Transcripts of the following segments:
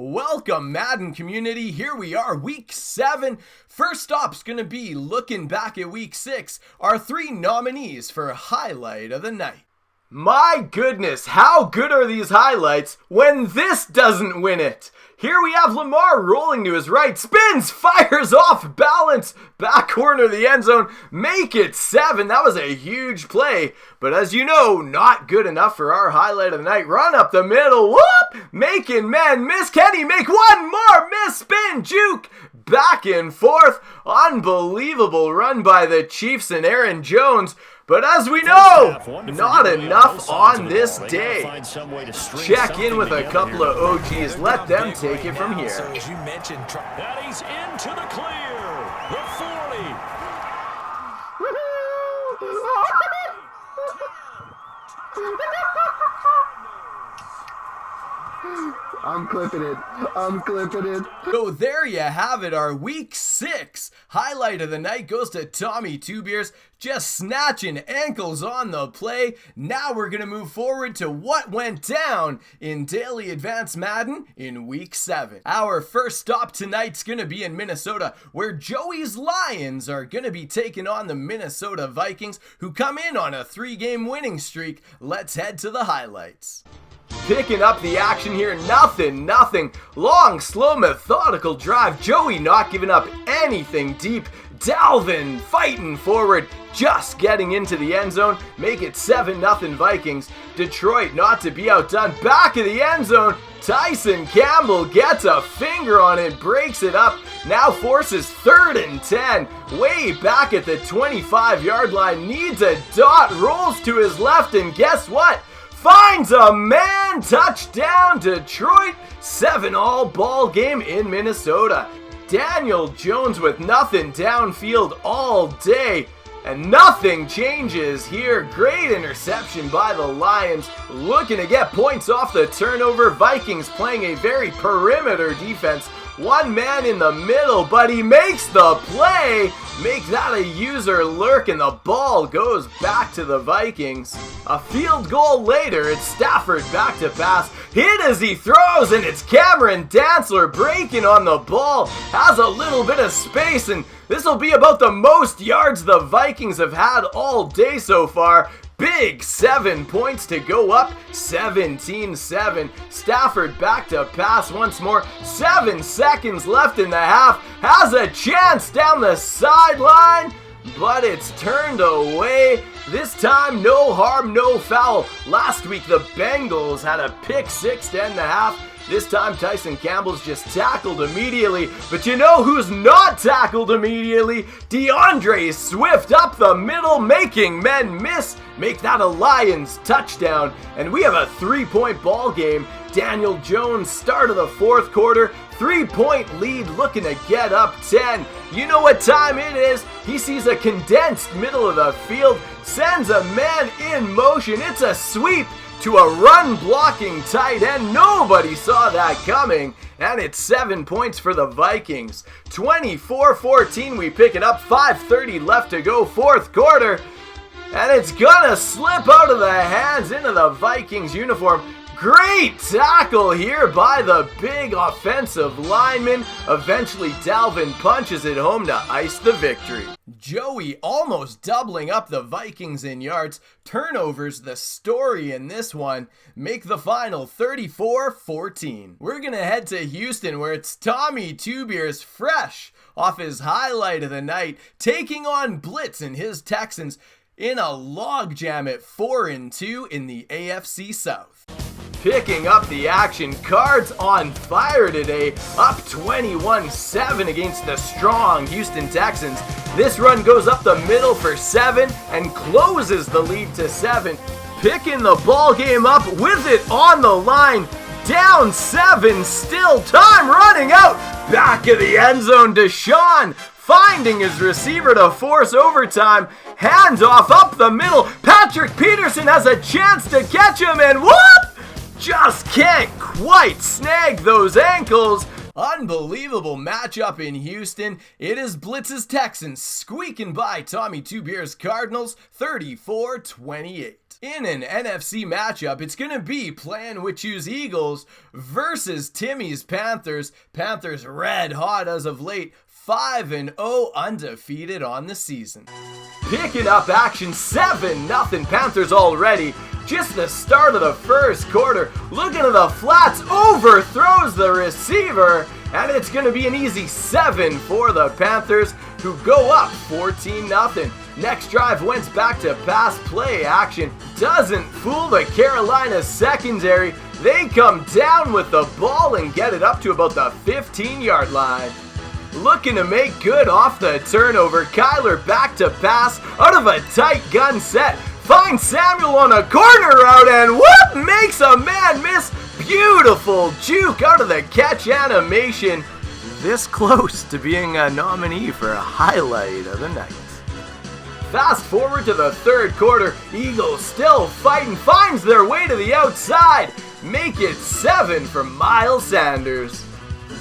Welcome, Madden community. Here we are, week 7. First stop's gonna be looking back at week 6, our 3 nominees for highlight of the night. My goodness, how good are these highlights when this doesn't win it? Here we have Lamar rolling to his right, spins, fires off balance, back corner of the end zone, make it 7. That was a huge play, but as you know, not good enough for our highlight of the night. Run up the middle, whoop, making men miss. Can he make one more miss? Spin, juke, back and forth. Unbelievable run by the Chiefs and Aaron Jones. But as we know, not enough on this day. Check in with a couple of OGs. Let them take it from here. As you mentioned, that he's into the clear. The 40. I'm clipping it. So there you have it. Our week 6 highlight of the night goes to Tommy Two Beers, just snatching ankles on the play. Now we're going to move forward to what went down in Daily Advanced Madden in week 7. Our first stop tonight's going to be in Minnesota, where Joey's Lions are going to be taking on the Minnesota Vikings, who come in on a 3-game winning streak. Let's head to the highlights. Picking up the action here, nothing. Long, slow, methodical drive. Joey not giving up anything deep. Dalvin fighting forward, just getting into the end zone. Make it 7-0 Vikings. Detroit not to be outdone. Back of the end zone. Tyson Campbell gets a finger on it, breaks it up. Now forces 3rd and 10. Way back at the 25-yard line. Needs a dot, rolls to his left, and guess what? Finds a man, touchdown Detroit, 7-all ball game in Minnesota. Daniel Jones with nothing downfield all day, and nothing changes here. Great interception by the Lions, looking to get points off the turnover. Vikings playing a very perimeter defense. One man in the middle, but he makes the play. Make that a user lurk, and the ball goes back to the Vikings. A field goal later, it's Stafford back to pass. Hit as he throws, and it's Cameron Dantzler breaking on the ball. Has a little bit of space, and this will be about the most yards the Vikings have had all day so far. Big 7 points to go up, 17-7. Stafford back to pass once more. 7 seconds left in the half. Has a chance down the sideline, but it's turned away. This time, no harm, no foul. Last week, the Bengals had a pick 6 to end the half. This time, Tyson Campbell's just tackled immediately. But you know who's not tackled immediately? DeAndre Swift up the middle, making men miss. Make that a Lions touchdown. And we have a 3-point ball game. Daniel Jones, start of the 4th quarter. 3-point lead, looking to get up 10. You know what time it is. He sees a condensed middle of the field. Sends a man in motion. It's a sweep to a run-blocking tight end. Nobody saw that coming, and it's 7 points for the Vikings. 24-14, we pick it up, 5:30 left to go, 4th quarter, and it's gonna slip out of the hands into the Vikings uniform. Great tackle here by the big offensive lineman. Eventually, Dalvin punches it home to ice the victory. Joey almost doubling up the Vikings in yards. Turnovers, the story in this one, make the final 34-14. We're going to head to Houston, where it's Tommy Two Beers fresh off his highlight of the night, taking on Blitz and his Texans in a logjam at 4-2 in the AFC South. Picking up the action, Cards on fire today, up 21-7 against the strong Houston Texans. This run goes up the middle for 7 and closes the lead to 7. Picking the ball game up with it on the line, down 7, still time running out, back of the end zone, Deshaun finding his receiver to force overtime, handoff up the middle, Patrick Peterson has a chance to catch him, and whoop! Just can't quite snag those ankles. Unbelievable matchup in Houston. It is Blitz's Texans squeaking by Tommy Two Beers Cardinals 34-28. In an NFC matchup, it's going to be Plan Which Choose Eagles versus Timmy's Panthers. Panthers red hot as of late, 5-0 undefeated on the season. Picking up action, 7-0 Panthers already. Just the start of the first quarter. Looking at the flats, overthrows the receiver. And it's going to be an easy 7 for the Panthers, who go up 14-0. Next drive went back to pass play action. Doesn't fool the Carolina secondary. They come down with the ball and get it up to about the 15-yard line. Looking to make good off the turnover. Kyler back to pass out of a tight gun set. Finds Samuel on a corner route and whoop! Makes a man miss. Beautiful juke out of the catch animation. This close to being a nominee for a highlight of the night. Fast forward to the third quarter. Eagles still fighting. Finds their way to the outside. Make it 7 for Miles Sanders.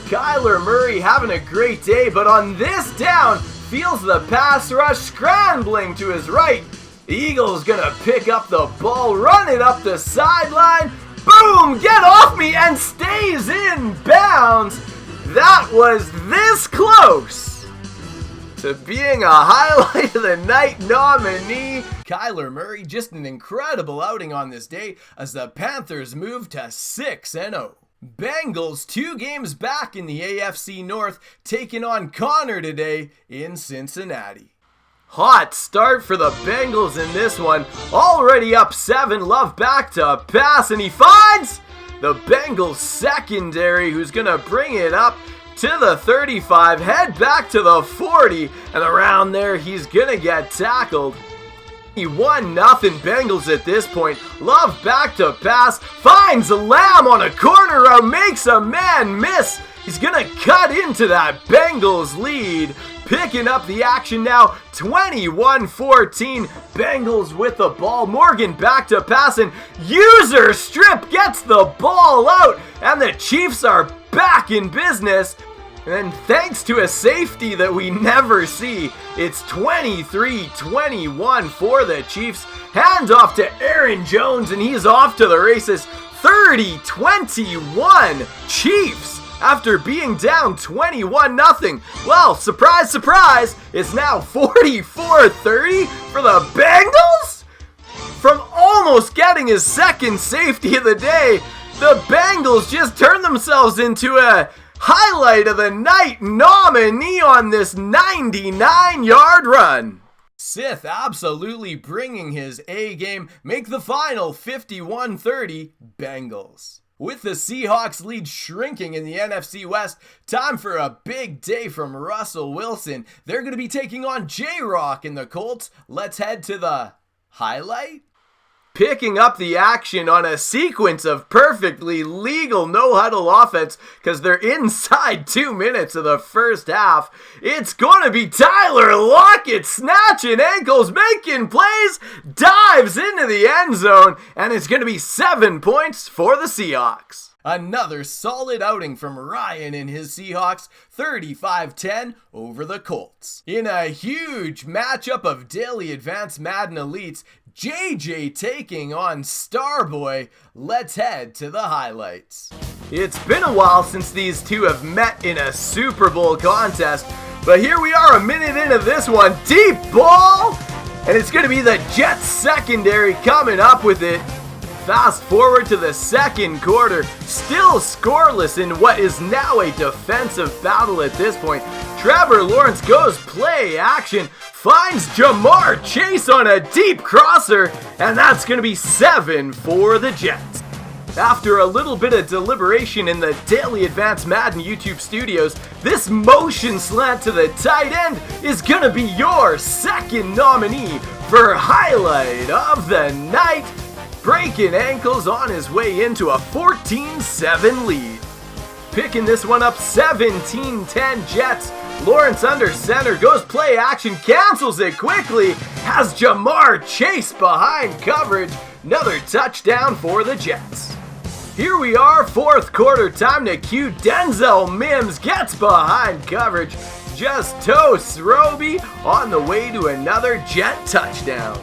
Kyler Murray having a great day, but on this down, feels the pass rush scrambling to his right. The Eagles gonna pick up the ball, run it up the sideline. Boom! Get off me! And stays in bounds. That was this close to being a highlight of the night nominee. Kyler Murray, just an incredible outing on this day as the Panthers move to 6-0. Bengals 2 games back in the AFC North, taking on Connor today in Cincinnati. Hot start for the Bengals in this one. Already up 7, Love back to pass, and he finds the Bengals secondary, who's going to bring it up to the 35, head back to the 40, and around there he's going to get tackled. 1-0 Bengals at this point. Love back to pass, finds Lamb on a corner route, makes a man miss. He's gonna cut into that Bengals lead. Picking up the action now, 21-14. Bengals with the ball. Morgan back to pass, and user strip gets the ball out, and the Chiefs are back in business. And thanks to a safety that we never see, it's 23-21 for the Chiefs. Handoff to Aaron Jones, and he's off to the races. 30-21 Chiefs after being down 21-0. Well, surprise, surprise, it's now 44-30 for the Bengals? From almost getting his second safety of the day, the Bengals just turned themselves into a highlight of the night nominee on this 99-yard run. Sith absolutely bringing his A game, make the final 51-30 Bengals. With the Seahawks lead shrinking in the NFC West, time for a big day from Russell Wilson. They're going to be taking on J-Rock and the Colts. Let's head to the highlight. Picking up the action on a sequence of perfectly legal no-huddle offense because they're inside 2 minutes of the first half. It's going to be Tyler Lockett snatching ankles, making plays, dives into the end zone, and it's going to be 7 points for the Seahawks. Another solid outing from Ryan and his Seahawks, 35-10 over the Colts. In a huge matchup of daily advanced Madden elites, JJ taking on Starboy. Let's head to the highlights. It's been a while since these two have met in a Super Bowl contest, but here we are a minute into this one. Deep ball, and it's going to be the Jets secondary coming up with it. Fast forward to the second quarter, still scoreless in what is now a defensive battle at this point. Trevor Lawrence goes play action, finds Jamar Chase on a deep crosser, and that's going to be 7 for the Jets. After a little bit of deliberation in the Daily Advanced Madden YouTube studios, this motion slant to the tight end is going to be your second nominee for Highlight of the Night. Breaking ankles on his way into a 14-7 lead. Picking this one up, 17-10 Jets. Lawrence under center, goes play action, cancels it quickly, has Jamar Chase behind coverage. Another touchdown for the Jets. Here we are, fourth quarter, time to cue Denzel Mims, gets behind coverage, just toasts Roby on the way to another Jet touchdown.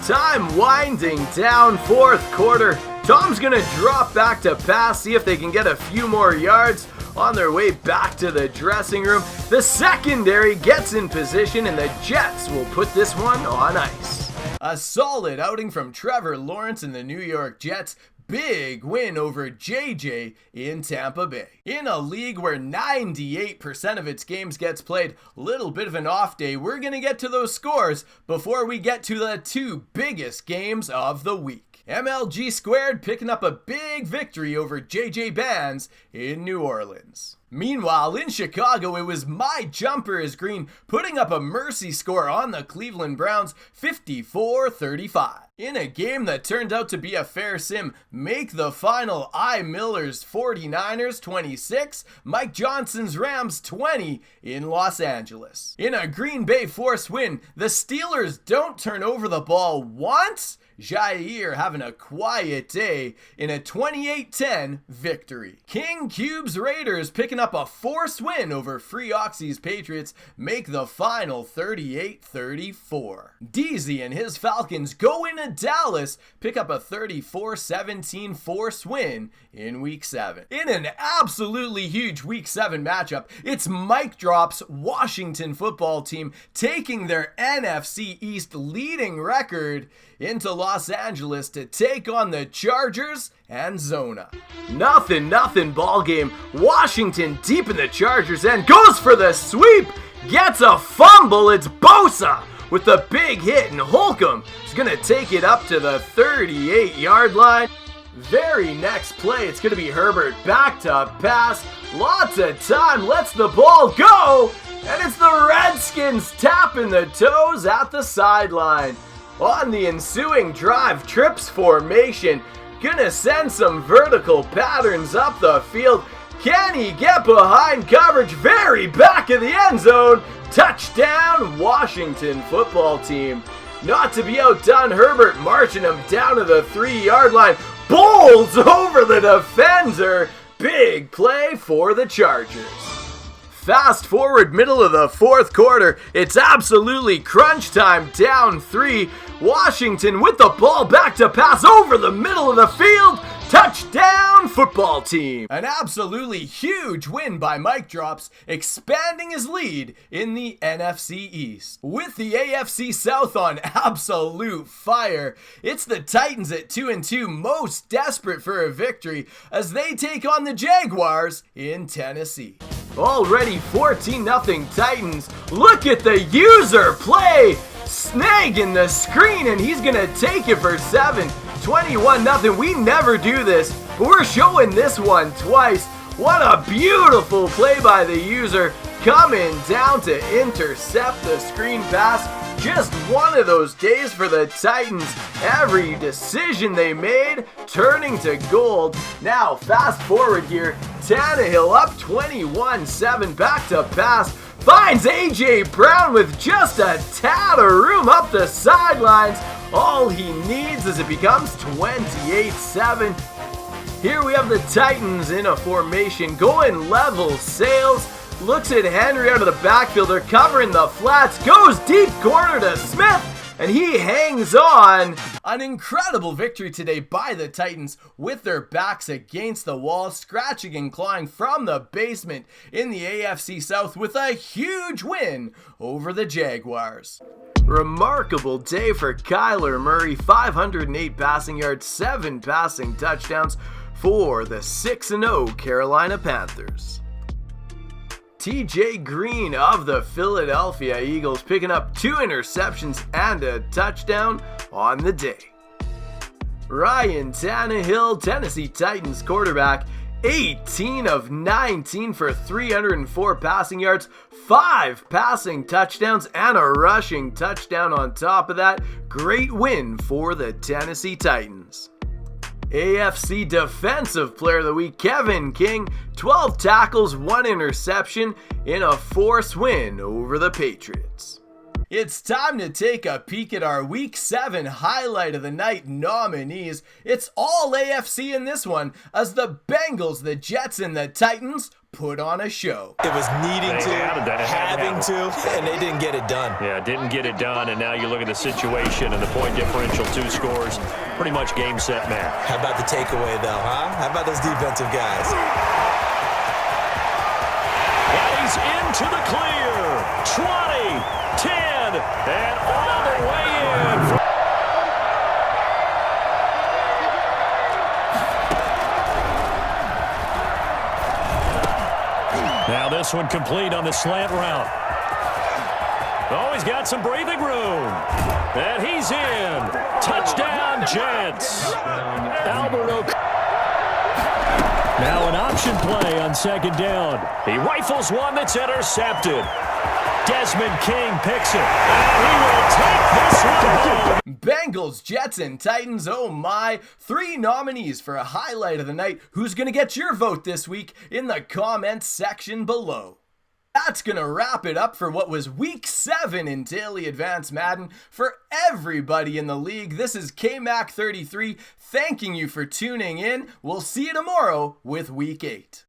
Time winding down, fourth quarter. Tom's gonna drop back to pass, see if they can get a few more yards on their way back to the dressing room. The secondary gets in position and the Jets will put this one on ice. A solid outing from Trevor Lawrence and the New York Jets. Big win over JJ in Tampa Bay. In a league where 98% of its games gets played, little bit of an off day, we're going to get to those scores before we get to the two biggest games of the week. MLG Squared picking up a big victory over JJ Bands in New Orleans. Meanwhile, in Chicago, it was My Jumper is Green putting up a mercy score on the Cleveland Browns, 54-35. In a game that turned out to be a fair sim, make the final I Miller's 49ers 26, Mike Johnson's Rams 20 in Los Angeles. In a Green Bay forced win, the Steelers don't turn over the ball once. Jair having a quiet day in a 28-10 victory. King Cube's Raiders picking up a forced win over Free Oxy's Patriots, make the final 38-34. DZ and his Falcons go into Dallas, pick up a 34-17 forced win in Week 7. In an absolutely huge Week 7 matchup, it's Mike Drop's Washington football team taking their NFC East leading record into Los Angeles to take on the Chargers and Zona. Nothing ball game. Washington deep in the Chargers end, goes for the sweep, gets a fumble. It's Bosa with the big hit, and Holcomb is going to take it up to the 38-yard line. Very next play, it's going to be Herbert back to pass. Lots of time, lets the ball go, and it's the Redskins tapping the toes at the sideline. On the ensuing drive, trips formation, gonna send some vertical patterns up the field. Can he get behind coverage? Very back of the end zone. Touchdown, Washington football team. Not to be outdone, Herbert marching him down to the 3-yard line. Bowls over the defender. Big play for the Chargers. Fast forward middle of the fourth quarter, it's absolutely crunch time, down 3. Washington with the ball back to pass over the middle of the field. Touchdown football team. An absolutely huge win by Mike Drops, expanding his lead in the NFC East. With the AFC South on absolute fire, it's the Titans at 2-2, most desperate for a victory as they take on the Jaguars in Tennessee. Already 14-0 Titans. Look at the user play. Snagging the screen, and he's going to take it for 7. 21-0. We never do this, but we're showing this one twice. What a beautiful play by the user. Coming down to intercept the screen pass. Just one of those days for the Titans. Every decision they made turning to gold. Now fast forward here. Tannehill up 21-7, back to pass. Finds A.J. Brown with just a tad of room up the sidelines. All he needs is it becomes 28-7. Here we have the Titans in a formation going level sails. Looks at Henry out of the backfield. They're covering the flats. Goes deep corner to Smith. And he hangs on. An incredible victory today by the Titans with their backs against the wall, scratching and clawing from the basement in the AFC South with a huge win over the Jaguars. Remarkable day for Kyler Murray, 508 passing yards, 7 passing touchdowns for the 6-0 Carolina Panthers. TJ Green of the Philadelphia Eagles picking up 2 interceptions and a touchdown on the day. Ryan Tannehill, Tennessee Titans quarterback, 18 of 19 for 304 passing yards, 5 passing touchdowns, and a rushing touchdown on top of that. Great win for the Tennessee Titans. AFC Defensive Player of the Week, Kevin King, 12 tackles, 1 interception in a forced win over the Patriots. It's time to take a peek at our Week 7 Highlight of the Night nominees. It's all AFC in this one, as the Bengals, the Jets, and the Titans put on a show. It was needing to, having to, and they didn't get it done. Yeah, didn't get it done, and now you look at the situation and the point differential, 2 scores, pretty much game, set, match. How about the takeaway, though, huh? How about those defensive guys? And he's into the clear. 20, 10, and all the way in. Now this one complete on the slant route. Oh, he's got some breathing room. And he's in. Touchdown, Jets. Alberto. Now an option play on 2nd down. He rifles one that's intercepted. Desmond King picks it. And he will take this one home. Bengals, Jets, and Titans, oh my. 3 nominees for a highlight of the night. Who's going to get your vote this week in the comments section below? That's going to wrap it up for what was Week 7 in Daily Advanced Madden. For everybody in the league, this is KMac33 thanking you for tuning in. We'll see you tomorrow with Week 8.